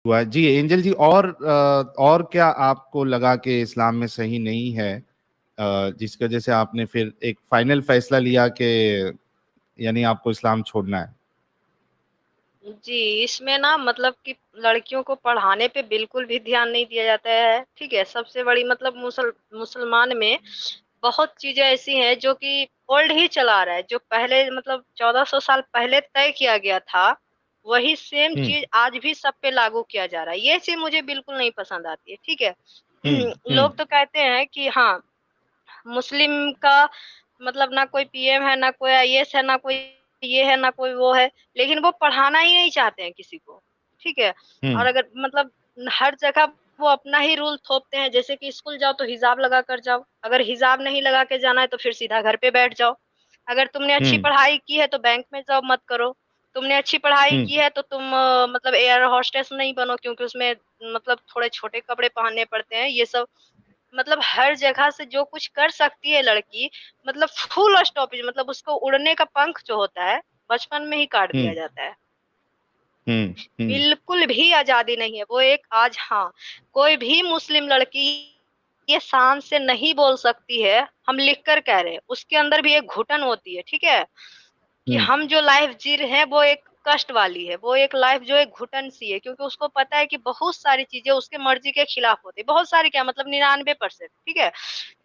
हुआ जी। एंजल जी, और क्या आपको लगा कि इस्लाम में सही नहीं है, जिसकी वजह से आपने फिर एक फाइनल फैसला लिया कि यानी आपको इस्लाम छोड़ना है? जी, इसमें ना मतलब कि लड़कियों को पढ़ाने पे बिल्कुल भी ध्यान नहीं दिया जाता है, ठीक है? सबसे बड़ी मतलब मुसलमान में बहुत चीज़ें ऐसी हैं जो कि ओल्ड ही चला आ रहा है, जो पहले मतलब 1400 साल पहले तय किया गया था, वही सेम हम्म चीज़ आज भी सब पे लागू किया जा रहा है। ये चीज़ मुझे बिल्कुल नहीं पसंद आती है, ठीक है? हम्म लोग तो कहते हैं कि हाँ, मुस्लिम का मतलब ना कोई पीएम है, ना कोई आईएएस है, ना कोई ये है, ना कोई वो है, लेकिन वो पढ़ाना ही नहीं चाहते हैं किसी को, ठीक है? और हम्म अगर मतलब हर जगह वो अपना ही रूल थोपते हैं, जैसे कि स्कूल जाओ तो हिजाब लगा कर जाओ, अगर हिजाब नहीं लगा के जाना है तो फिर सीधा घर पे बैठ जाओ। अगर तुमने अच्छी हम्म पढ़ाई की है तो बैंक में जॉब मत करो, तुमने अच्छी पढ़ाई हम्म की है तो तुम मतलब एयर होस्टेस नहीं बनो, क्योंकि उसमें मतलब थोड़े छोटे कपड़े पहनने पड़ते हैं, ये सब मतलब हर जगह से जो कुछ कर सकती है लड़की, मतलब फुल स्टॉपेज, मतलब उसको उड़ने का पंख जो होता है, बचपन में ही काट दिया हम्म जाता है। हम्म हम्म बिल्कुल भी आजादी नहीं है। वो एक आज हाँ, कोई भी मुस्लिम लड़की ये शान से नहीं बोल सकती है, हम लिख कर कह रहे हैं, उसके अंदर भी एक घुटन होती है, ठीक है? कि हम्म हम जो लाइफ जी रहे हैं वो एक कष्ट वाली है, वो एक लाइफ जो एक घुटन सी है, क्योंकि उसको पता है कि बहुत सारी चीजें उसके मर्जी के खिलाफ होती है, बहुत सारी क्या मतलब 99%, ठीक है?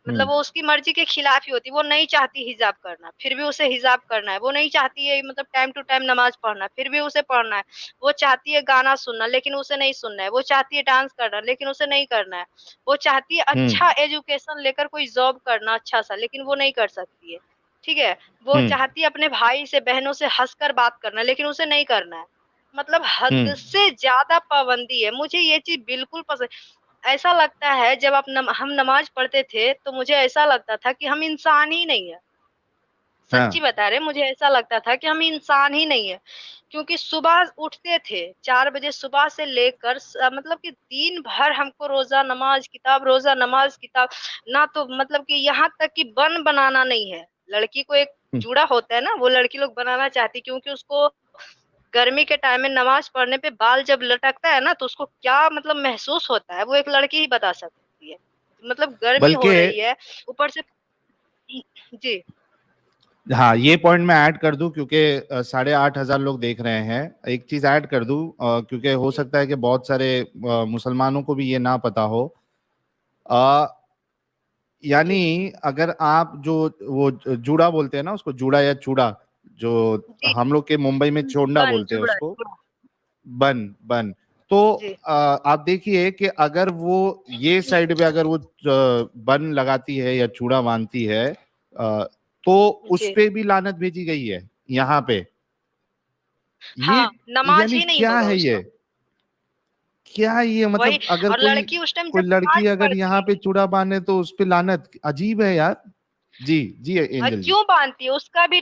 मतलब हम्म वो उसकी मर्जी के खिलाफ ही होती है। वो नहीं चाहती हिजाब करना, फिर भी उसे हिजाब करना है। वो नहीं चाहती है मतलब टाइम टू टाइम नमाज पढ़ना, फिर भी उसे पढ़ना है। वो चाहती है गाना सुनना, लेकिन उसे नहीं सुनना है। वो चाहती है डांस करना, लेकिन उसे नहीं करना है। वो चाहती है हम्म अच्छा एजुकेशन लेकर कोई जॉब करना अच्छा सा, लेकिन वो नहीं कर सकती है, ठीक है? वो हम्म चाहती है अपने भाई से बहनों से हंसकर बात करना, लेकिन उसे नहीं करना है। मतलब हद हम्म से ज्यादा पाबंदी है। मुझे ये चीज बिल्कुल पसंद, ऐसा लगता है जब हम नमाज पढ़ते थे तो मुझे ऐसा लगता था कि हम इंसान ही नहीं है। सच्ची हाँ बता रहे, मुझे ऐसा लगता था कि हम इंसान ही नहीं है। क्योंकि सुबह उठते थे 4 बजे, सुबह से लेकर मतलब कि दिन भर हमको रोजा नमाज किताब, रोजा नमाज किताब, ना तो मतलब कि यहाँ तक कि बन बनाना नहीं है। लड़की को एक हम्म जूड़ा होता है ना, वो लड़की लोग बनाना चाहती, क्योंकि उसको गर्मी के टाइम में नमाज पढ़ने पे बाल जब लटकता है ना, तो उसको क्या मतलब महसूस होता है, वो एक लड़की ही बता सकती है। मतलब गर्मी हो बल्कि रही है, ऊपर से जी हाँ, ये पॉइंट मैं ऐड कर दूं क्योंकि 8,500 लोग देख रहे हैं। एक चीज ऐड कर दूं, क्योंकि हो जी सकता है कि बहुत सारे मुसलमानों को भी ये ना पता हो। अ, जी यानी अगर आप जो वो जूड़ा बोलते हैं ना, उसको जूड़ा या चूड़ा, जो जी हम लोग के मुंबई में चोंडा बन बोलते हैं जुड़ा उसको, जुड़ा बन बन। तो जी आप देखिए कि अगर वो ये साइड पे अगर वो बन लगाती है या चूड़ा बांधती है, तो उस जी पे भी लानत भेजी गई है यहाँ पे। ये हाँ, नमाज यानी ही नहीं क्या होगा है ये? उसका। क्या ये वही, मतलब, अगर और कोई लड़की उस टाइम कोई जब लड़की नमाज अगर पढ़ती यहाँ पे है, चूड़ा बांधे तो उस पे लानत? अजीब है यार। जी जी एंजल जी। क्यों बांधती है उसका भी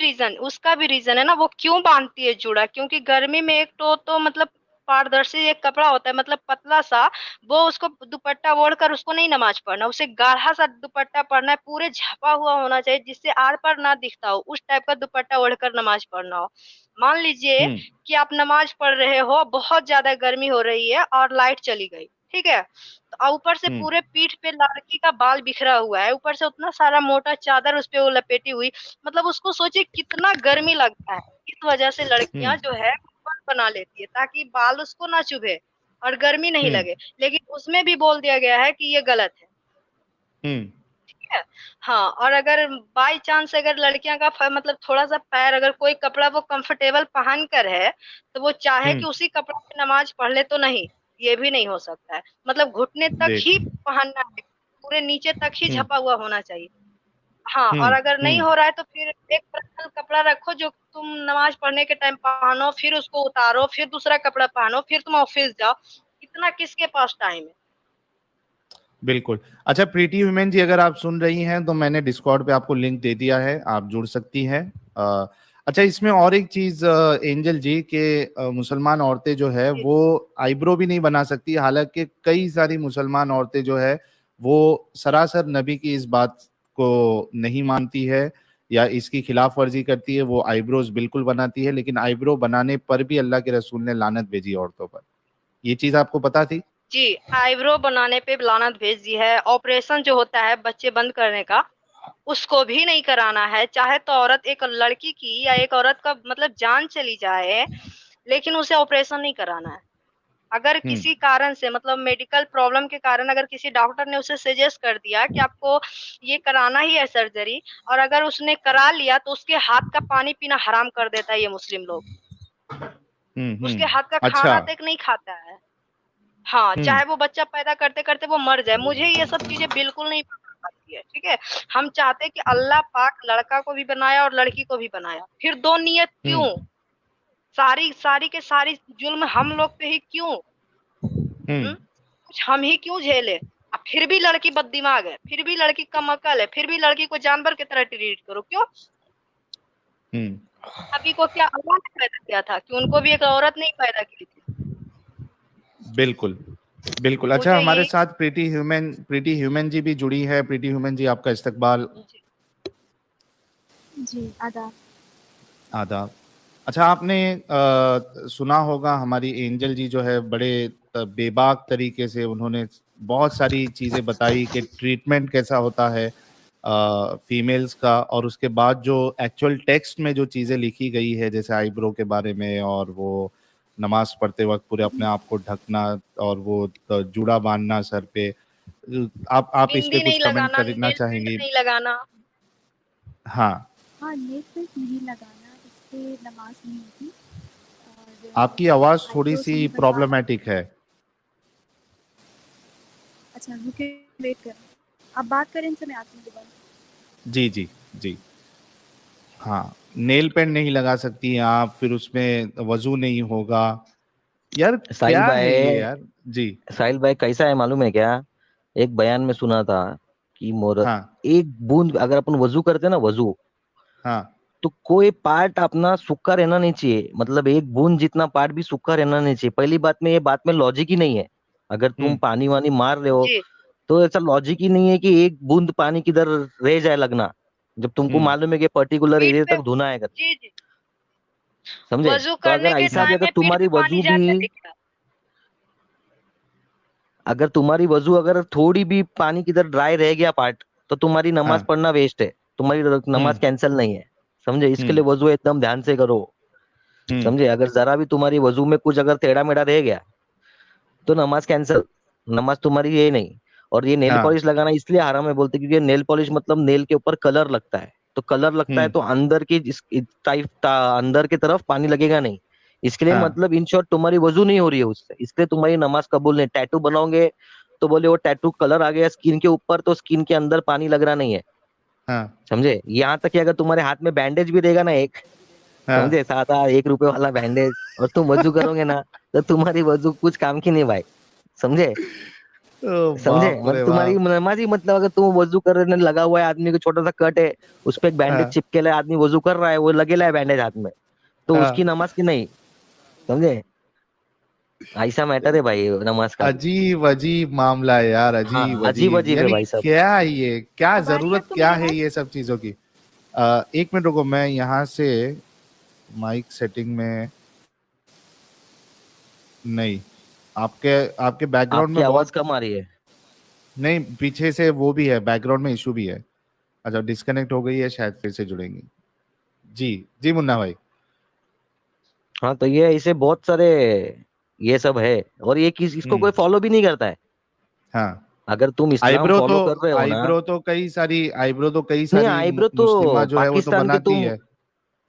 रीजन है ना, वो क्यों बांधती है जूड़ा? क्योंकि गर्मी में एक तो मतलब पारदर्शी एक कपड़ा होता है, मतलब पतला सा, वो उसको दुपट्टा ओढ़कर उसको नहीं नमाज पढ़ना, उसे गाढ़ा सा दुपट्टा पढ़ना है, पूरे झपा हुआ होना चाहिए जिससे आर पार ना दिखता हो, उस टाइप का दुपट्टा ओढ़कर नमाज पढ़ना हो। मान लीजिए हम्म कि आप नमाज पढ़ रहे हो, बहुत ज्यादा गर्मी हो रही है और लाइट चली गई, ठीक है? तो ऊपर से हम्म पूरे पीठ पे लड़की का बाल बिखरा हुआ है, ऊपर से उतना सारा मोटा चादर उस पे वो लपेटी हुई, मतलब उसको सोचिए कितना गर्मी लगता है। इस वजह से लड़कियां हम्म जो है बन बना लेती है ताकि बाल उसको ना चुभे और गर्मी नहीं हम्म लगे, लेकिन उसमें भी बोल दिया गया है कि ये गलत है, हम्म ठीक है? हाँ, और अगर बाई चांस अगर लड़कियां का मतलब थोड़ा सा पैर, अगर कोई कपड़ा वो कंफर्टेबल पहन कर है, तो वो चाहे कि हम्म उसी कपड़े में नमाज पढ़ ले, तो नहीं, ये भी नहीं हो सकता है। मतलब घुटने तक देख। ही पहनना है, पूरे नीचे तक ही हम्म झपा हुआ होना चाहिए। हाँ, और हम्म अगर नहीं हम्म हो रहा है तो फिर एक पर्सनल कपड़ा रखो जो तुम नमाज पढ़ने के टाइम पहनो, फिर उसको उतारो, फिर दूसरा कपड़ा पहनो, फिर तुम ऑफिस जाओ। इतना किसके पास टाइम है? बिल्कुल। अच्छा प्रीति वुमेन जी, अगर आप सुन रही हैं तो मैंने डिस्कॉर्ड पे आपको लिंक दे दिया है, आप जुड़ सकती हैं। अच्छा, इसमें और एक चीज एंजल जी के, मुसलमान औरतें जो है जी वो आईब्रो भी नहीं बना सकती, हालांकि कई सारी मुसलमान औरतें जो है वो सरासर नबी की इस बात को नहीं मानती है या इसकी खिलाफ वर्जी करती है। वो आईब्रोज बिल्कुल बनाती है, लेकिन आईब्रो बनाने पर भी अल्लाह के रसूल ने लानत भेजी औरतों पर। ये चीज आपको पता थी? जी, आईब्रो बनाने पे लानत भेज दी है। ऑपरेशन जो होता है बच्चे बंद करने का, उसको भी नहीं कराना है। चाहे तो औरत, एक लड़की की या एक औरत का मतलब जान चली जाए, लेकिन उसे ऑपरेशन नहीं कराना है। अगर हम्म किसी कारण से मतलब मेडिकल प्रॉब्लम के कारण अगर किसी डॉक्टर ने उसे सजेस्ट कर दिया कि आपको ये कराना ही है सर्जरी, और अगर उसने करा लिया तो उसके हाथ का पानी पीना हराम कर देता है ये मुस्लिम लोग। उसके हाथ का अच्छा। खाना तक नहीं खाता है। हाँ, हम्म चाहे वो बच्चा पैदा करते-करते वो मर जाए। मुझे ये सब चीज़ें बिल्कुल नहीं पसंद आती है, ठीक है? हम चाहते हैं कि अल्लाह पाक लड़का को भी बनाया और लड़की को भी बनाया। फिर 2 नियत क्यों? हम्म सारी सारी के सारी जुल्म हम लोग पे ही क्यों? हम्म हुँ? कुछ हम ही क्यों झेलें? फिर भी लड़की बददिमाग है, फिर भी लड़की कम अकल है, फिर भी लड़की को जानवर की तरह ट्रीट करो, क्यों? हम्म सभी को क्या अल्लाह ने पैदा किया था कि उनको भी एक औरत ने ही पैदा की थी? बिल्कुल बिल्कुल। अच्छा, मुझे हमारे यही साथ प्रीति ह्यूमन जी भी जुड़ी है। प्रीति ह्यूमन जी, आपका इस्तकबाल। जी, जी, आदाब। आदाब। अच्छा, आपने सुना होगा हमारी एंजल जी जो है बड़े बेबाक तरीके से उन्होंने बहुत सारी चीजें बताई कि ट्रीटमेंट कैसा होता है फीमेल्स का, और उसके बाद जो एक्चुअल टेक्स्ट में जो चीजें लिखी गई है जैसे आईब्रो के बारे में, और वो नमाज पढ़ते वक्त पूरे अपने आप को ढकना, और वो जूड़ा बांधना सर पे। आप इस पे बिंदी कुछ नहीं कमेंट लगाना, करना नेल पेंट चाहेंगी? नहीं लगाना। हाँ। हाँ, नेल पेंट नहीं लगाना, इससे नमाज़ नहीं होती। आपकी और आवाज थोड़ी आईब्रोज़ सी नहीं बनवाना। प्रॉब्लमेटिक है। अच्छा, रुकिए, वेट करें। आप बात करें, इनसे मैं आती हूँ दोबारा। जी जी जी। हाँ, नेल पेंट नहीं लगा सकती हैं आप, फिर उसमें वजू नहीं होगा। यार साहिल क्या है ये भाई, यार। जी। साहिल भाई कैसा है मालूम है क्या? एक बयान में सुना था कि मोर हाँ एक बूंद अगर अपन वजू करते हैं ना, वजू, हाँ। तो कोई पार्ट अपना सूखा रहना नहीं चाहिए। मतलब एक बूंद जितना पार्ट भी सूखा रहना नहीं चाहिए। पहली बात में, ये बात में लॉजिक ही नहीं है। अगर तुम हम्म पानी वानी मार रहे हो, जी, तो ऐसा लॉजिक ही नहीं है कि एक बूंद पानी किधर रह जाए लगना, जब तुमको हम्म मालूम है कि पर्टिकुलर पीठ एरिया पे तक धोना है अगर। जी, जी। समझे? वज़ू तो अगर करने के ऐसा भी, टाइम अगर में पीठ तुम्हारी पे पानी वजू भी, जाता है क्या? अगर तुम्हारी वजू अगर थोड़ी भी पानी किधर ड्राई रह गया पार्ट, तो तुम्हारी नमाज हाँ। पढ़ना वेस्ट है। तुम्हारी नमाज हम्म कैंसिल नहीं है। समझे? इसके लिए हम्म वजू एकदम ध्यान से करो। हम्म समझे? अगर जरा भी तुम्हारी वजू में कुछ अगर टेढ़ा मेढ़ा रह गया, तो नमाज कैंसिल। नमाज तुम्हारी ये नहीं। और ये नेल हाँ। पॉलिश लगाना इसलिए हराम है बोलते, क्योंकि नेल पॉलिश मतलब नेल के ऊपर कलर लगता है। तो कलर लगता है हम्म तो अंदर की टाइप अंदर की तरफ पानी लगेगा नहीं। इसके लिए हाँ मतलब इन शॉर्ट तुम्हारी वजू नहीं हो रही है उससे, इसलिए तुम्हारी नमाज कबूल नहीं। टैटू बनाओगे तो बोले वो टैटू कलर आ गया स्किन के ऊपर, तो स्किन के अंदर पानी लग रहा नहीं है। हाँ समझे? यहाँ तक कि अगर तुम्हारे हाथ में बैंडेज भी रहेगा ना एक, हाँ। समझे, 7 1 रुपए वाला बैंडेज, और तुम वजू करोगे ना, तो तुम्हारी वजू कुछ काम की नहीं भाई। समझे? ओ समझे? बाप मतलब रे तुम्हारी बाप। नमाज ही, मतलब अगर तुम वजू करने लगा हुआ है, आदमी को छोटा सा कट है, उस पे एक बैंडेज हाँ चिपके है, आदमी वजू कर रहा है, वो लगेला है बैंडेज हाथ में, तो उसकी हाँ। नमाज की नहीं। समझे? ऐसा मैटर है भाई नमाज का भी। अजीब अजीब मामला है यार, हाँ, अजीब अजीब अजीब। अजीब है यानी भाई सब। क्या है ये, क्या अब आ रही है जरूरत आपको क्या मेरी है आवाज़? ये सब चीजों की? 1 मिनट रुको, मैं यहाँ से माइक सेटिंग में। नहीं, आपके आपके बैकग्राउंड आपकी में आवाज बहुत। कम आ रही है। नहीं, पीछे से वो भी है, बैकग्राउंड में इशू भी है। अच्छा, डिस्कनेक्ट हो गई है, शायद फिर से जुड़ेंगी। जी जी मुन्ना भाई। हाँ, तो ये ऐसे बहुत सारे ये सब है। और ये इसको हम्म। कोई फॉलो भी नहीं करता है। हाँ। अगर तुम इस्लाम आईब्रो तो फॉलो कर रहे हो ना। आईब्रो तो कई नहीं, सारी आईब्रो तो मुस्लिमा जो है वो तो पाकिस्तान के बनाती तुम है।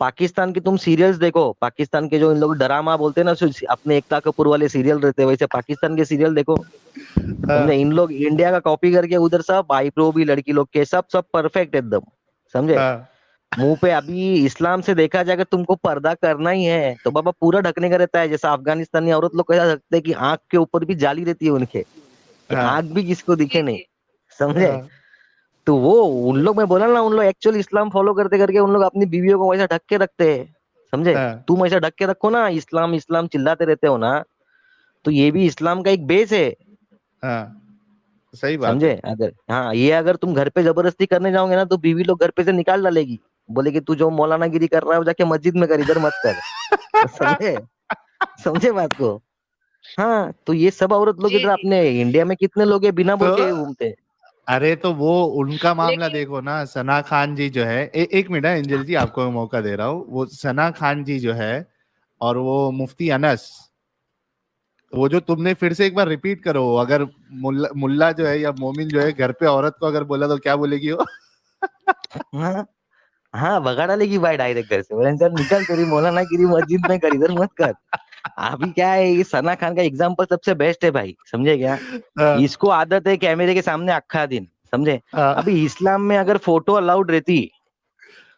पाकिस्तान की तुम सीरियल्स देखो। पाकिस्तान के जो इन लोग ड्रामा बोलते हैं ना, अपने एकता कपूर वाले सीरियल रहते हैं, वैसे पाकिस्तान के सीरियल देखो। समझे? हाँ इन लोग इंडिया का कॉपी करके उधर सब आईब्रो भी लड़की लोग के सब सब परफेक्ट एकदम। समझे? हाँ मुंह पे अभी इस्लाम से देखा जाए, अगर तुमको पर्दा करना ही है तो बाबा पूरा ढकने का रहता है। जैसा अफगानिस्तानी औरत लोग कैसा ढकते हैं कि आंख के ऊपर भी जाली रहती है उनके, कि हाँ आंख भी किसको जी, दिखे नहीं। जी। समझे? हाँ तो वो उन लोग, मैं बोला ना, उन लोग एक्चुअली इस्लाम फॉलो करते करके उन लोग अपनी बीवियों को वैसा ढक के रखते हैं। समझे? हाँ तुम ऐसा ढक के रखो ना, इस्लाम इस्लाम चिल्लाते रहते हो ना, तो ये भी इस्लाम का एक बेस है। हाँ। सही बात समझे? है। अगर हाँ, ये अगर तुम घर पे जबरदस्ती करने जाओगे ना, तो बीवी लोग घर पे से निकाल डालेगी। बोले कि तू जो मौलाना गिरी कर रहा है वो जाके मस्जिद में कर, इधर मत कर। समझे? समझे बात को? हाँ, तो ये सब औरत लोग जी इधर जी। अपने इंडिया में कितने लोग है बिना बुर्के के तो घूमते हैं। अरे तो वो उनका मामला लेकिन देखो ना, सना खान जी जो है, एक मिनट है एंजल जी, आपको मैं मौका दे रहा हूँ। वो सना खान जी जो है और वो मुफ्ती अनस, वो जो तुमने फिर से एक बार रिपीट करो, अगर मुल्ला मुल्ला जो है या मोमिन जो है घर पे औरत को अगर बोला तो क्या बोलेगी वो? हाँ हाँ, भगा डालेगी भाई डायरेक्ट घर से, बोले चल निकल, तेरी मौलाना गिरी मस्जिद में कर, इधर मत कर। अभी क्या है, ये सना खान का एग्जाम्पल सबसे बेस्ट है भाई, समझे क्या। हाँ, इसको आदत है कैमरे के सामने अक्खा दिन, समझे। हाँ, अभी इस्लाम में अगर फोटो अलाउड रहती,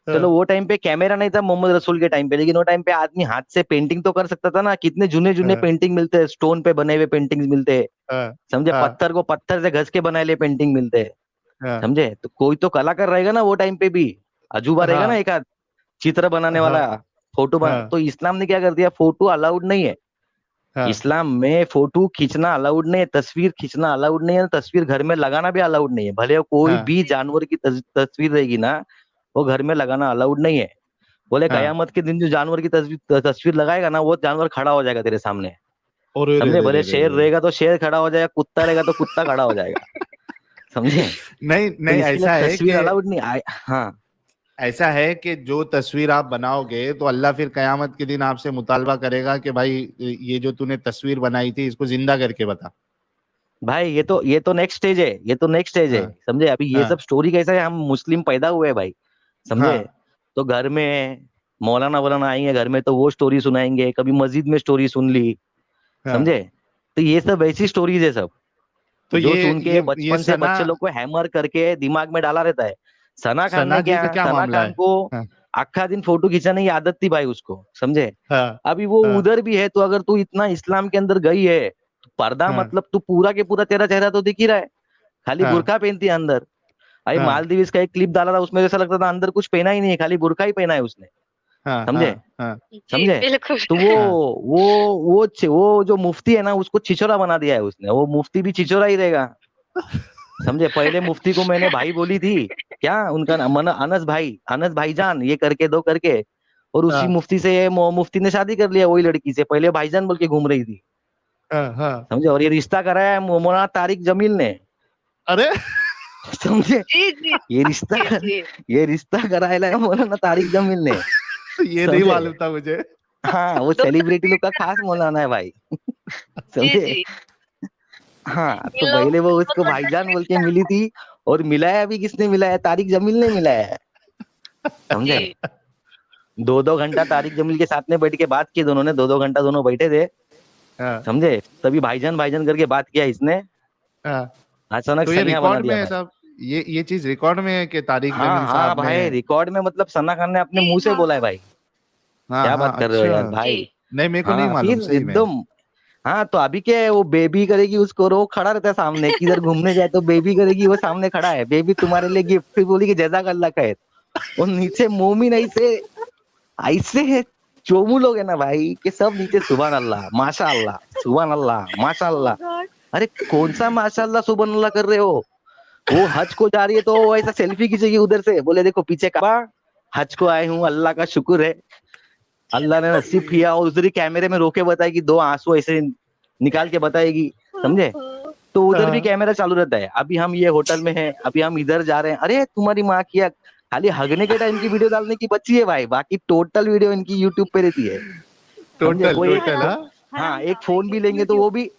चलो हाँ, वो टाइम पे कैमरा नहीं था मोहम्मद रसूल के टाइम पे, लेकिन वो टाइम पे आदमी हाथ से पेंटिंग तो कर सकता था ना। कितने जुने जुने हाँ, पेंटिंग मिलते हैं, स्टोन पे बने हुए पेंटिंग्स मिलते हैं, हाँ, समझे। हाँ, पत्थर को पत्थर से घस के बनाए हुए पेंटिंग मिलते हैं, हाँ, समझे। तो कोई तो कलाकार रहेगा ना वो टाइम पे भी, अजूबा रहेगा ना हाँ, एक आध चित्र बनाने हाँ, वाला, फोटो बना। हाँ, तो इस्लाम ने क्या कर दिया, फोटो अलाउड नहीं है। हाँ, इस्लाम में फोटो खींचना अलाउड नहीं है, तस्वीर खींचना अलाउड नहीं है, तस्वीर घर में लगाना भी अलाउड नहीं है। भले वो कोई हाँ, भी जानवर की तस्वीर रहेगी ना, वो घर में लगाना अलाउड नहीं है। बोले हाँ। कयामत के दिन जो जानवर की तस्वीर लगाएगा ना, वो जानवर खड़ा हो जाएगा तेरे सामने, और रे समझे। रे भले रे रे शेर रे। रहेगा तो शेर खड़ा हो जाएगा, कुत्ता रहेगा तो कुत्ता खड़ा हो जाएगा, समझे। नहीं तो नहीं, इसके लिए ऐसा है तस्वीर कि अलाउड नहीं हाँ ऐसा है कि जो तस्वीर आप बनाओगे तो अल्लाह फिर कयामत के दिन आपसे मुतालबा करेगा कि भाई ये जो तूने तस्वीर बनाई थी इसको जिंदा करके बता। भाई, ये तो नेक्स्ट स्टेज है, ये तो नेक्स्ट स्टेज है, हाँ, समझे। अभी ये सब हाँ, स्टोरी कैसा है, हम मुस्लिम पैदा हुए हैं भाई, समझे। हाँ, तो घर में मौलाना वौलाना आएंगे घर में, तो वो स्टोरी सुनाएंगे, कभी मस्जिद में स्टोरी सुन ली, हाँ। समझे। तो ये सब ऐसी स्टोरीज है सब, तो जो सुन के ये बचपन से सना बच्चे लोग को हैमर करके दिमाग में डाला रहता है। सना खान सना ने जी का क्या, क्या सना मामला खान है? को हाँ, आखा दिन फोटो खींचाने की आदत थी भाई उसको, समझे। हाँ, अभी वो हाँ, उधर भी है, तो अगर तू इतना इस्लाम के अंदर गई है, तो पर्दा हाँ, मतलब तू पूरा के पूरा तेरा चेहरा तो दिख ही रहा है, खाली हाँ, बुरखा पहनती है अंदर। अभी हाँ, मालदीव का एक क्लिप डाला था, उसमें ऐसा लगता था अंदर कुछ पहना ही नहीं है, खाली बुरखा ही पहना है उसने, हाँ, हाँ, समझे। हाँ, जी समझे। बिल्कुल। तो वो हाँ, वो वो जो मुफ्ती है ना, उसको छिछोरा बना दिया है उसने, वो मुफ्ती भी छिछोरा ही रहेगा, समझे। पहले मुफ्ती को मैंने भाई बोली थी, क्या उनका नाम अनस भाई, अनस भाईजान ये करके दो करके, और उसी हाँ, मुफ्ती से मुफ्ती ने शादी कर लिया वही लड़की से, पहले भाईजान बोल के घूम रही थी, हाँ, हाँ। समझे। और ये रिश्ता कराया है मौलाना तारिक जमील ने, अरे समझे। जी जी ये रिश्ता जी कर जी ये रिश्ता कराया है मौलाना तारिक जमील ने, ये नहीं समझे। मालूम था मुझे। हाँ, वो दो सेलिब्रिटी लोग का खास मौलाना है भाई, जी समझे। जी। हाँ, तो इन लोग पहले वो वो उसको तो भाईजान बोल के डरते मिली थी, और मिलाया भी किसने मिलाया, तारिक जमील ने मिलाया है, समझे। जी 2-2 घंटा तारिक जमील के साथ में बैठ के बात की दोनों ने, 2-2 घंटा दोनों बैठे थे, हाँ, समझे। तभी भाईजान भाईजान करके बात किया इसने, हाँ। अचानक तो ये सैया बना रिकॉर्ड में दिया है भाई। सब, ये चीज रिकॉर्ड में है कि तारिक हाँ जमील हाँ साहब ने? भाई, रिकॉर्ड में, मतलब सना खान ने अपने जी मुंह से हाँ बोला है हाँ भाई। हाँ, क्या हाँ, बात कर रहे हो यार अच्छा। जी भाई। नहीं, मेरे को नहीं हाँ, मालूम फिर सही में। एकदम। हाँ, तो अभी क्या है, वो बेबी करेगी उसको, रो खड़ा रहता है सामने, किधर घूमने जाए तो बेबी करेगी, वो सामने खड़ा है, बेबी तुम्हारे लिए गिफ्ट, फिर बोली कि जज़ाक अल्लाह खैर। और नीचे मोमिन ऐसे ऐसे है, चोमू लोग है ना भाई, कि सब नीचे सुभान अल्लाह माशा अल्लाह, सुभान अल्लाह माशा ओह अल्लाह। गॉड। अरे कौन सा माशा अल्लाह सुभान अल्लाह कर रहे हो। वो हज को जा रही है तो वो ऐसा सेल्फी खींचेगी उधर से, बोले देखो पीछे काबा, हज को आए हूँ, अल्लाह का शुक्र है, अल्लाह ने नसीब किया। और उधर ही कैमरे में रोके बताएगी, दो आंसू ऐसे निकाल के बताएगी, समझे। तो उधर भी हाँ, कैमरा चालू रहता है। अभी हम ये होटल में हैं, अभी हम इधर जा रहे हैं, अरे तुम्हारी माँ किया, खाली हगने के टाइम की वीडियो डालने की बची है भाई, बाकी टोटल वीडियो इनकी यूट्यूब पे रहती है, समझे। टोटल कोई एक टोटल, हराम हाँ। हाँ, हराम एक फोन कमाएंगे भी लेंगे तो वो यूट्यूब। भी,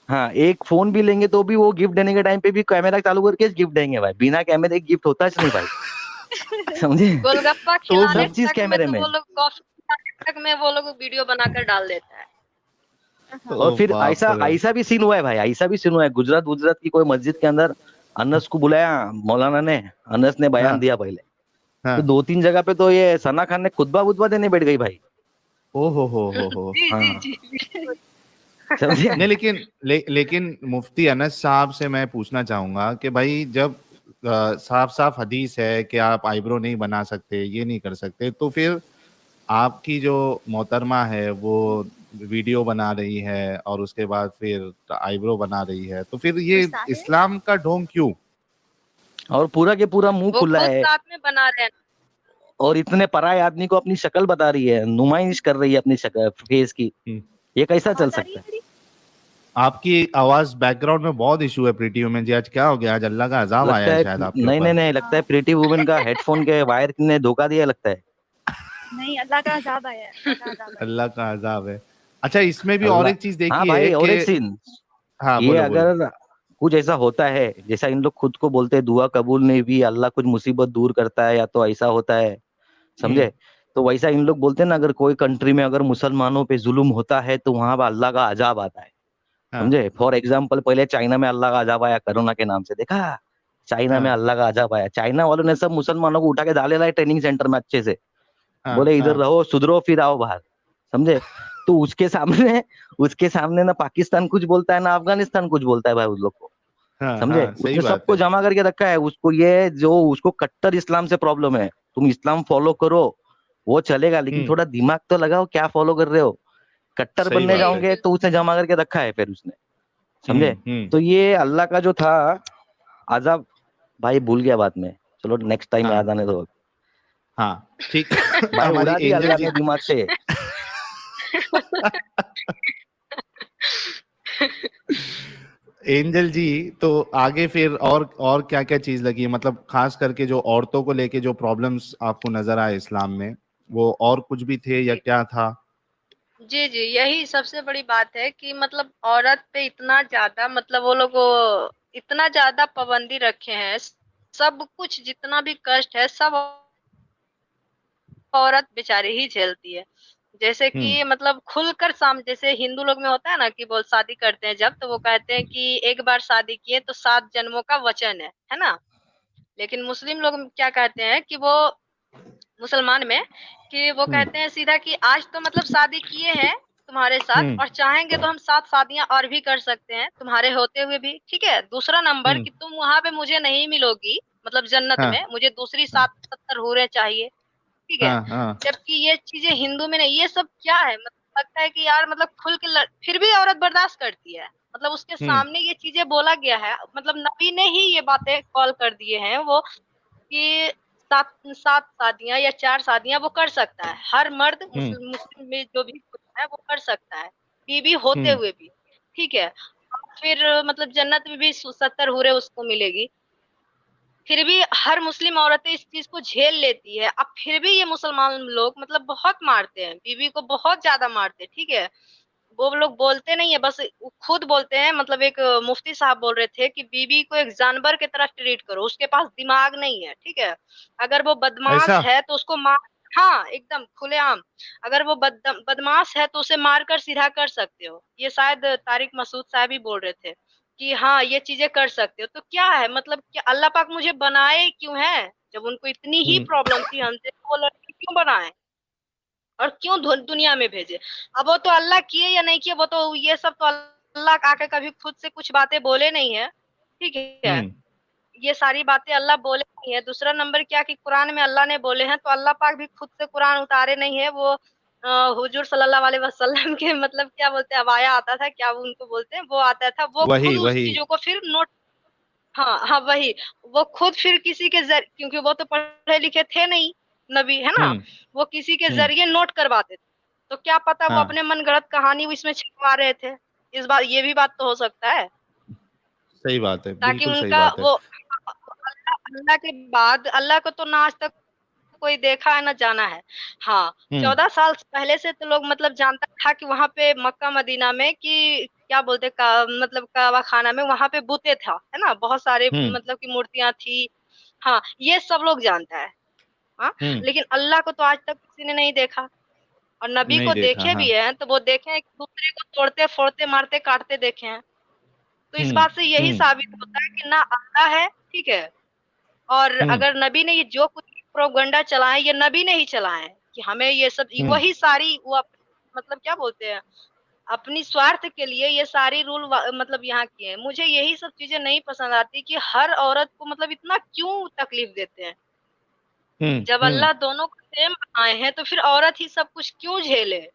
हाँ, एक फोन भी लेंगे तो भी वो गिफ्ट देने के टाइम पे भी कैमरा चालू करके गिफ्ट देंगे भाई, बिना कैमरे के गिफ्ट होता नहीं भाई, समझे। गोलगप्पा तो खिलाने सब चीज तक में कैमरे तो में। वो लोग कॉफी तक में वो लोग वीडियो बनाकर डाल देता है। हाँ। और ओ फिर बाप ऐसा रे। ऐसा भी सीन हुआ है भाई, ऐसा भी सीन हुआ है, गुजरात गुजरात की कोई मस्जिद के अंदर अनस को बुलाया मौलाना ने, अनस ने बयान हाँ, दिया पहले। तो हाँ। 2-3 जगह पे तो ये सना खान ने खुतबा वुतबा देने बैठ गई भाई। ओ हो। जी जी हाँ, जी बिल्कुल। समझे। नहीं, लेकिन मुफ्ती अनस साहब से मैं पूछना चाहूंगा कि भाई जब साफ साफ हदीस है कि आप आईब्रो नहीं बना सकते, ये नहीं कर सकते, तो फिर आपकी जो मोहतरमा है वो वीडियो बना रही है और उसके बाद फिर आईब्रो बना रही है, तो फिर ये गुस्सा है। इस्लाम का ढोंग क्यों? और पूरा के पूरा मुंह वो खुला खुद है, साथ में बना रहे हैं। और इतने पराये आदमी को अपनी शक्ल बता रही है, नुमाइश कर रही है अपनी शक्ल फेस की, हम्म, ये कैसा चल आवाज आ रही सकता है है। मेरी? आपकी आवाज बैकग्राउंड में बहुत इशू है प्रीति वुमेन जी, आज क्या हो गया? आज अल्लाह का अजाब आया लगता है है शायद आपके नहीं ऊपर। नहीं नहीं, लगता है प्रीति वुमेन का हेडफोन के वायर ने धोखा दिया लगता है। नहीं, अल्लाह का अजाब आया है, अल्लाह का अजाब आया है। अल्लाह का अजाब है। अच्छा, इसमें भी और अल्लाह। एक चीज हाँ देखिए भाई, और कि एक सीन, हाँ, ये बोलो बोलो। अगर कुछ ऐसा होता है जैसा इन लोग खुद को बोलते हैं दुआ कबूल नहीं हुई, अल्लाह कुछ मुसीबत दूर करता है या तो ऐसा होता है, समझे? तो वैसा इन लोग बोलते हैं ना, अगर कोई कंट्री में अगर मुसलमानों पे जुल्म होता है तो वहां पर अल्लाह का अजाब आता है, हाँ समझे? फॉर एग्जाम्पल, पहले चाइना में अल्लाह का अजाब आया कोरोना के नाम से, देखा? चाइना में हाँ अल्लाह का अजाब आया, चाइना वालों ने सब मुसलमानों को उठा के डाले लाए ट्रेनिंग सेंटर में अच्छे से, हाँ बोले इधर हाँ रहो, सुधरो, फिर आओ बाहर, समझे? तो उसके सामने ना पाकिस्तान कुछ बोलता है ना अफगानिस्तान कुछ बोलता है भाई उस लोग को, हाँ समझे? हाँ, सही उसने बात सबको है। जमा करके रखा है, उसको ये जो उसको कट्टर इस्लाम से प्रॉब्लम है, तुम इस्लाम फॉलो करो वो चलेगा, लेकिन हम्म, थोड़ा दिमाग तो लगाओ, क्या फॉलो कर रहे हो? कट्टर सही बनने जी बात है। जाओगे तो बिल्कुल। उसने जमा करके रखा है फिर उसने, समझे? हम्म। तो ये अल्लाह का जो था अजाब, भाई भूल गया बाद में, चलो नेक्स्ट टाइम हाँ याद आने दो। हाँ, ठीक। भाई हमारी उड़ा दिया एंजल अल्लाह जी। ने दिमाग से। एंजल जी, तो आगे फिर और क्या क्या चीज लगी, मतलब खास करके जो औरतों को लेके जो प्रॉब्लम्स आपको नजर आए इस्लाम में, वो और कुछ भी थे या जी क्या था? जी जी, यही सबसे बड़ी बात है कि मतलब औरत पे इतना ज्यादा मतलब वो लोग इतना ज्यादा पाबंदी रखे हैं। सब कुछ जितना भी कष्ट है सब औरत बेचारी ही झेलती है। जैसे हम्म कि मतलब खुलकर जैसे हिंदू लोग में होता है ना कि बोल शादी करते हैं जब, तो वो कहते हैं कि एक बार शादी किए तो 7 जन्मों का वचन है ना? लेकिन मुस्लिम लोग क्या कहते हैं कि वो मुसलमान में कि वो हम्म कहते हैं सीधा कि आज तो मतलब शादी किए हैं तुम्हारे साथ, हम्म और चाहेंगे तो हम 7 शादियां और भी कर सकते हैं तुम्हारे होते हुए भी, ठीक है? दूसरा नंबर हम्म। कि तुम वहां पे मुझे नहीं मिलोगी, मतलब जन्नत हाँ में मुझे दूसरी 7 70 हूरें चाहिए, ठीक है? हाँ हाँ। जबकि ये चीजें हिंदू में नहीं। ये सब क्या है? मतलब लगता है कि यार मतलब खुल के फिर भी औरत बर्दाश्त करती है। मतलब उसके हम्म सामने ये चीजें बोला गया है, मतलब नबी ने ही ये बातें कॉल कर दिए हैं वो कि 7 शादियां या 4 शादियां वो कर सकता है। हर मर्द हम्म मुस्लिम में जो भी है वो कर सकता है, बीवी होते हम्म हुए भी, ठीक है? और फिर मतलब जन्नत में भी 70 हूरें उसको मिलेगी। फिर भी हर मुस्लिम औरतें इस चीज को झेल लेती है। अब फिर भी ये मुसलमान लोग मतलब बहुत मारते हैं, बीवी को बहुत ज्यादा मारते हैं, ठीक है? वो लोग बोलते नहीं है, बस वो खुद बोलते हैं। मतलब एक मुफ्ती साहब बोल रहे थे कि बीवी को एक जानवर की तरह ट्रीट करो, उसके पास दिमाग नहीं है, ठीक है? अगर वो ऐसा। बदमाश है तो उसको मार, हाँ एकदम खुलेआम। अगर वो बदमाश है तो उसे मारकर सीधा कर सकते हो। ये शायद तारिक मसूद साहब ही बोल रहे थे कि हाँ ये चीजें कर सकते हो। तो क्या है मतलब कि अल्लाह पाक मुझे बनाए क्यों है? जब उनको इतनी ही हम्म प्रॉब्लम थी हमसे, तो वो लड़की क्यों बनाए और क्यों दुनिया में भेजे? अब वो तो अल्लाह किए या नहीं किए, वो तो ये सब तो अल्लाह आके कभी खुद से कुछ बातें बोले नहीं है, ठीक है? हम्म ये सारी बातें अल्लाह बोले नहीं है। दूसरा नंबर क्या कि कुरान में अल्लाह ने बोले हैं, तो अल्लाह पाक भी खुद से कुरान उतारे नहीं है। वो हुजूर सल्लल्लाहु अलैहि वसल्लम के मतलब क्या बोलते हैं, अबाया आता था, क्या वो उनको बोलते हैं, वो आता था, वो खुद वही उस वही। चीजों को फिर नोट, हाँ हाँ वही, वो खुद फिर किसी के क्योंकि वो तो पढ़े लिखे थे नहीं, नबी है ना? हम्म वो किसी के हम्म। जरिए नोट करवाते थे। तो क्या पता वो हाँ, अपने मनगढ़ंत कहानी इसमें छुपा रहे थे। इस बार ये भी बात तो हो सकता है, सही बात है, ताकि बिल्कुल सही उनका बात है। वो अल्लाह के बाद अल्लाह को तो ना आज तक कोई देखा है ना जाना है। हाँ, हम्म 14 साल पहले से तो लोग मतलब जानता था कि वहां पे मक्का मदीना में कि क्या बोलते का मतलब काबा खाना में वहां पे बुते था, है ना? बहुत सारे हम्म मतलब की मूर्तियां थी। हाँ, ये सब लोग जानता है। हाँ, हम्म। लेकिन अल्लाह को तो आज तक किसी ने नहीं देखा। और नबी नहीं को देखा, देखे हाँ। भी हैं तो वो देखे हैं एक दूसरे को तोड़ते फोड़ते मारते काटते देखे हैं। तो इस बात से यही हम्म साबित होता है कि ना अल्लाह है, ठीक है? और हम्म अगर नबी ने ये जो कुछ प्रोपगंडा चलाए, ये नबी ने ही चलाए हैं कि हमें ये सब हम्म वही सारी वो मतलब क्या बोलते हैं, अपनी स्वार्थ के लिए ये सारी रूल मतलब यहाँ किए हैं। मुझे यही सब चीजें नहीं पसंद आती कि हर औरत को मतलब इतना क्यों तकलीफ देते हैं। जब हम्म अल्लाह दोनों को सेम बनाए हैं तो फिर औरत ही सब कुछ क्यों झेले?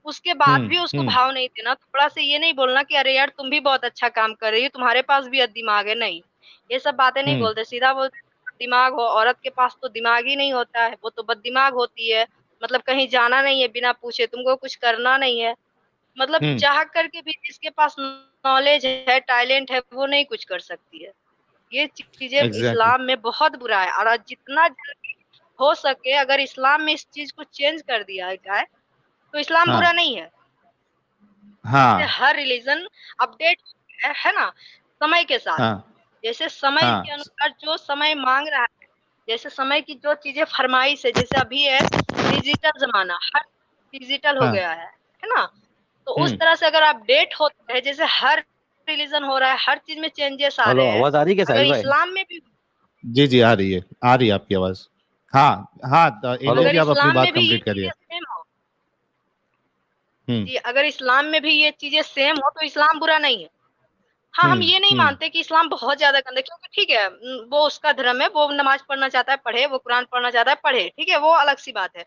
उसके बाद भी उसको हम्म। भाव नहीं देना, थोड़ा सा ये नहीं बोलना कि अरे यार तुम भी बहुत अच्छा काम कर रही हो, तुम्हारे पास भी दिमाग है, नहीं। ये सब बातें नहीं हम्म बोलते, सीधा बोलते दिमाग हो, औरत के पास तो दिमाग ही नहीं होता है, वो तो बददिमाग होती है। मतलब कहीं जाना नहीं है बिना पूछे, तुमको कुछ करना नहीं है। मतलब हम्म। चाह करके भी जिसके पास नॉलेज है, टैलेंट है, वो नहीं कुछ कर सकती है। ये चीजें एग्जैक्टली। इस्लाम में बहुत बुरा है, और जितना जल्दी हो सके अगर इस्लाम में इस चीज को चेंज कर दिया जाए तो इस्लाम हाँ बुरा नहीं है। हाँ हर रिलीजन अपडेट है ना समय के साथ। हाँ जैसे समय हाँ के अनुसार जो समय मांग रहा है, जैसे समय की जो चीजें फरमाइश है, जैसे अभी है डिजिटल जमाना, हर डिजिटल हो हाँ। गया है ना। तो उस तरह से अगर अपडेट होते हैं, जैसे हर रिलीजन हो रहा है, हर चीज में चेंजेस आ हेलो, रहे हैं, आवाज आ रही है क्या अगर साहिल भाई? इस्लाम में भी जी जी, आ रही है आपकी आवाज। हाँ हाँ, एंजल हेलो। अगर जी आप अपनी इस्लाम बात में भी ये कंप्लीट करिए। चीजें सेम हो, हम्म जी अगर इस्लाम में भी ये चीजें सेम हो तो इस्लाम बुरा नहीं है। हाँ, हम ये नहीं हम्म। मानते कि इस्लाम बहुत ज्यादा गंदा है, क्योंकि ठीक है वो उसका धर्म है, वो नमाज पढ़ना चाहता है पढ़े, वो कुरान पढ़ना चाहता है पढ़े, ठीक है, वो अलग सी बात है।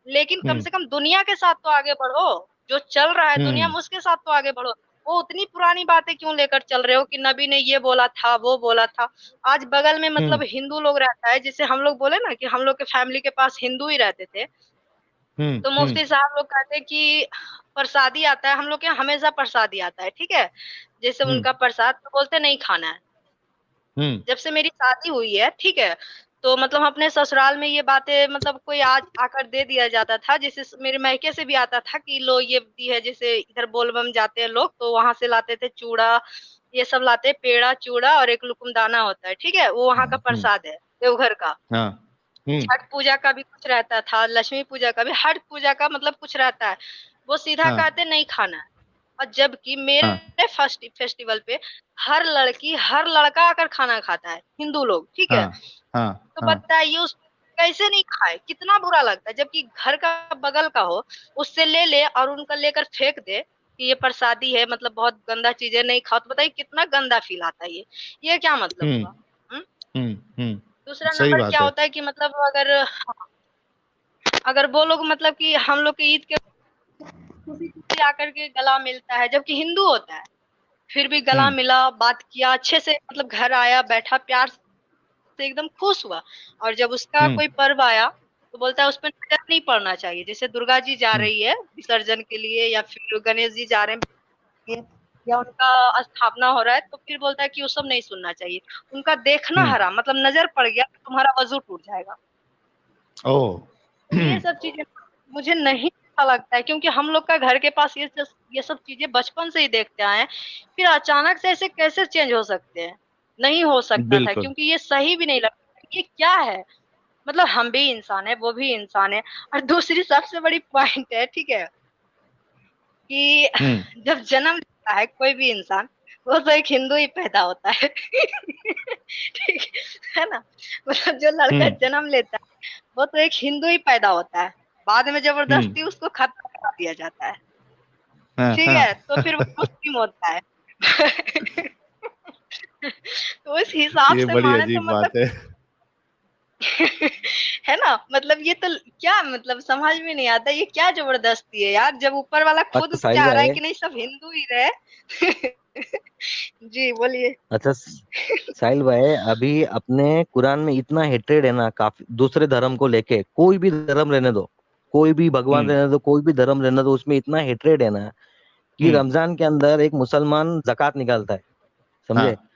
लेकिन कम हम्म से कम दुनिया के साथ तो आगे बढ़ो, जो चल रहा है दुनिया हम्म में उसके साथ तो आगे बढ़ो। वो उतनी पुरानी बातें क्यों लेकर चल रहे हो कि नबी ने ये बोला था, वो बोला था। आज बगल में हम्म मतलब हिंदू लोग रहता है, जैसे हम लोग बोले ना कि हम लोग के फैमिली के पास हिंदू ही रहते थे, तो हम्म मुफ्ती साहब लोग कहते हैं कि प्रसादी आता है, हम लोग के यहाँ हमेशा प्रसादी आता है, ठीक है, जैसे हम्म उनका प्रसाद तो बोलते नहीं खाना है। हम्म जब से मेरी शादी हुई है, ठीक है, तो मतलब हम अपने ससुराल में ये बातें मतलब कोई आज आकर दे दिया जाता था, जैसे मेरे मायके से भी आता था कि लो ये दी है, जैसे इधर बोलबम जाते हैं लोग तो वहां से लाते थे चूड़ा, ये सब लाते हैं, पेड़ा चूड़ा और एक लुकुम दाना होता है, ठीक है, वो वहां का प्रसाद है देवघर का। हाँ छठ पूजा का भी कुछ रहता था, लक्ष्मी पूजा का भी, हर पूजा का मतलब कुछ रहता है, वो सीधा हाँ कहते नहीं खाना है। और जबकि हाँ मेरे फर्स्ट फेस्टिवल पे हर लड़की हर लड़का आकर खाना खाता है, हिंदू लोग, ठीक हाँ है। हाँ तो हाँ बताइए उस कैसे नहीं खाए, कितना बुरा लगता है, जबकि घर का बगल का हो उससे ले ले और उनका लेकर फेंक दे कि ये प्रसादी है, मतलब बहुत गंदा चीजें नहीं खाओ, तो बताइए कितना गंदा फील आता है। ये क्या मतलब हम्म हुआ? हम्म? दूसरा सही नंबर बात क्या है। होता है कि मतलब अगर अगर वो लोग मतलब कि हम लोग के ईद के खुशी खुशी आकर के गला मिलता है, जबकि हिंदू होता है, फिर भी गला हम्म मिला, बात किया अच्छे से, मतलब घर आया बैठा प्यार से एकदम खुश हुआ। और जब उसका हम्म कोई पर्व आया तो बोलता है उस पर नजर नहीं पड़ना चाहिए, जैसे दुर्गा जी जा हम्म रही है विसर्जन के लिए या फिर गणेश जी जा रहे हैं या उनका स्थापना हो रहा है, तो फिर बोलता है कि वो सब नहीं सुनना चाहिए, उनका देखना हम्म। हराम, मतलब नजर पड़ गया तो तुम्हारा वजू टूट जाएगा। ओ तो ये सब चीजें मुझे नहीं अच्छा लगता है, क्योंकि हम लोग का घर के पास ये सब चीजें बचपन से ही देखते आए हैं, फिर अचानक से ऐसे कैसे चेंज हो सकते हैं? नहीं हो सकता था, बिल्कुल। क्योंकि ये सही भी नहीं लगता, ये क्या है? मतलब हम भी इंसान है, वो भी इंसान है। और दूसरी सबसे बड़ी पॉइंट है, ठीक है, कि हम्म जब जन्म लेता है कोई भी इंसान, वो तो एक हिंदू ही पैदा होता है ठीक है ना, मतलब जो लड़का हम्म जन्म लेता है वो तो एक हिंदू ही पैदा होता है, बाद में हम्म जबरदस्ती उसको खत्म करा दिया जाता है, हाँ ठीक हाँ है, तो फिर वो मुस्लिम होता है तो उस हिसाब ये से बड़ी माने तो अजीब मतलब बात है। है ना, मतलब ये तो क्या, मतलब समझ में नहीं आता, ये क्या जबरदस्ती है यार, जब ऊपर वाला खुद अच्छा साहिल चाह रहा है भाई। कि नहीं सब हिंदू ही रहे जी बोलिए। अच्छा साहिल भाई, अभी अपने कुरान में इतना हेट्रेड है ना, काफी दूसरे धर्म को लेके, कोई भी धर्म रहने दो, कोई भी भगवान हम्म रहने दो, कोई भी धर्म रहने दो, उसमें इतना हेट्रेड है ना कि हम्म रमजान के अंदर एक मुसलमान जकात निकालता है, समझे? हाँ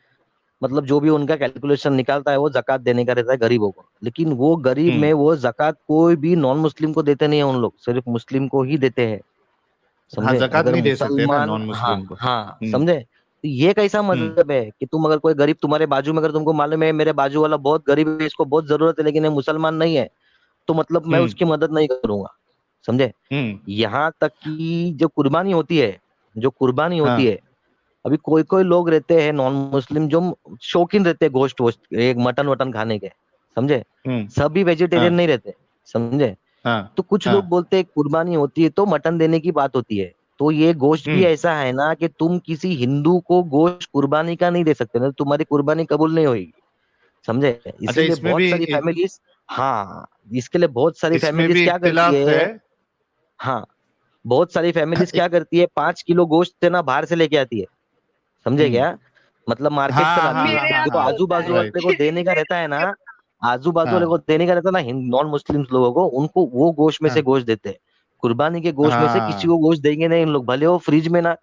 मतलब जो भी उनका कैलकुलेशन निकालता है वो जकात देने का रहता है गरीबों को, लेकिन वो गरीब हम्म में वो जकात कोई भी नॉन मुस्लिम को देते नहीं है, उन लोग सिर्फ मुस्लिम को ही देते हैं, हाँ, समझे? ज़कात अगर नहीं दे सकते ना मुसलमान, नॉन हाँ मुस्लिम को। हाँ, समझे? तो ये कैसा हम्म मजहब है कि तुम अगर कोई गरीब तुम्हारे बाजू में, अगर तुमको मालूम है मेरे बाजू वाला बहुत गरीब है, इसको बहुत जरूरत है, लेकिन ये मुसलमान नहीं है, तो मतलब मैं हम्म उसकी मदद नहीं करूंगा, समझे? हम्म यहाँ तक कि जो कुर्बानी होती है, जो कुर्बानी होती हाँ है, अभी कोई कोई लोग रहते हैं नॉन मुस्लिम जो शौकीन रहते हैं गोश्त वोश्त, एक मटन वटन खाने के, समझे? हम्म सभी वेजिटेरियन हाँ नहीं रहते, समझे? हाँ तो कुछ लोग हाँ बोलते हैं कुर्बानी होती है तो मटन देने की बात होती है, तो ये गोश्त भी हम्म ऐसा है ना कि तुम किसी हिंदू को गोश्त कुर्बानी का नहीं दे सकते ना, तुम्हारी कुर्बानी कबूल नहीं होगी, समझे? अच्छा, इसीलिए बहुत सारी फैमिलीज, हाँ, इसके लिए बहुत सारी इसमें फैमिलीज भी क्या करती इख्तिलाफ है। है, हाँ, बहुत सारी फैमिलीज क्या करती है, 5 किलो गोश्त है ना बाहर से लेके आती है, समझे हम्म क्या? मतलब मार्केट से हाँ लाती हाँ है, हाँ मेरे हाँ यहाँ देखो भी हाँ आजू होता बाजू है वाले राइट। को देने का रहता है ना, आजू बाजू वाले को हाँ देने का रहता है ना, नॉन मुस्लिम्स लोगों को, उनको वो गोश्त में से हाँ गोश्त देते हैं, कुर्बानी के गोश्त में से किसी हाँ को गोश्त देंगे नहीं इन लोग, भले वो फ्रिज में ना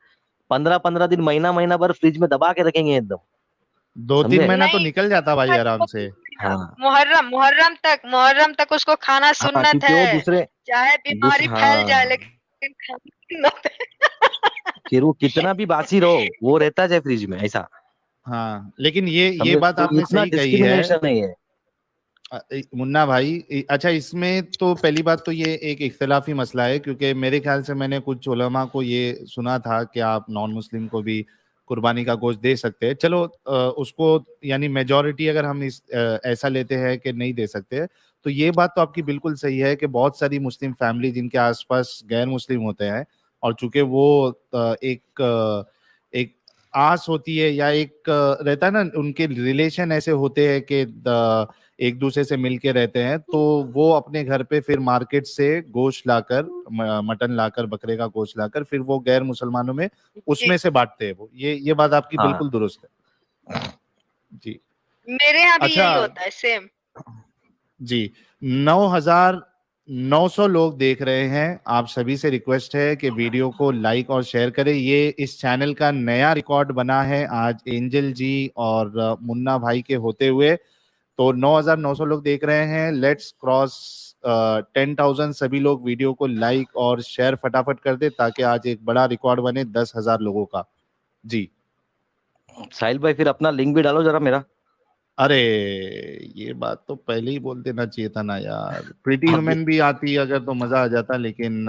15-15 दिन, महीना भर फ्रिज में दबा के रखेंगे एकदम। 2-3 समझे? महीना तो नहीं, निकल जाता भाई आराम से। हाँ मुहर्रम तक उसको खाना हाँ, सुन्नत क्योंकि वो है, दूसरे चाहे बीमारी फैल जाए हाँ, लेकिन खाना सुन्नत है। फिर वो कितना भी बासी रहो वो रहता जाए फ्रिज में, ऐसा। हाँ, लेकिन ये समझे? बात तो आपने इतना सही कही है डिस्क्रिमिनेशन है ये। मुन्ना भाई। अच्छा, इसमें तो पहली बात तो ये एक इख्तिलाफी मसला है, क्योंकि मेरे ख्याल से मैंने कुछ उलमा को ये सुना था कि आप नॉन मुस्लिम को भी कुर्बानी का गोश्त दे सकते हैं। चलो उसको यानी मेजॉरिटी अगर हम ऐसा लेते हैं कि नहीं दे सकते, तो ये बात तो आपकी बिल्कुल सही है कि बहुत सारी मुस्लिम फैमिली जिनके आसपास गैर मुस्लिम होते हैं, और चूंकि वो एक आस होती है या एक रहता है ना, उनके रिलेशन ऐसे होते हैं कि एक दूसरे से मिलके रहते हैं, तो वो अपने घर पे फिर मार्केट से गोश्त लाकर, मटन लाकर, बकरे का गोश्त लाकर, फिर वो गैर मुसलमानों में उसमें से बांटते हैं। वो ये बात आपकी हाँ बिल्कुल दुरुस्त है जी। मेरे यहाँ भी अच्छा यही होता है, सेम। जी, 9,900 लोग देख रहे हैं। आप सभी से रिक्वेस्ट है कि वीडियो को लाइक और शेयर करें। ये इस चैनल का नया रिकॉर्ड बना है आज एंजल जी और मुन्ना भाई के होते हुए। तो 9,900 लोग देख रहे हैं। Let's cross 10,000। सभी लोग वीडियो को लाइक और शेयर फटाफट कर दे ताकि आज एक बड़ा रिकॉर्ड बने 10,000 लोगों का जी। साहिल भाई, फिर अपना लिंक भी डालो जरा मेरा। अरे ये बात तो पहले ही बोल देना चाहिए था ना यार। प्रीटी अब ह्यूमन भी आती अगर तो मजा आ जाता, लेकिन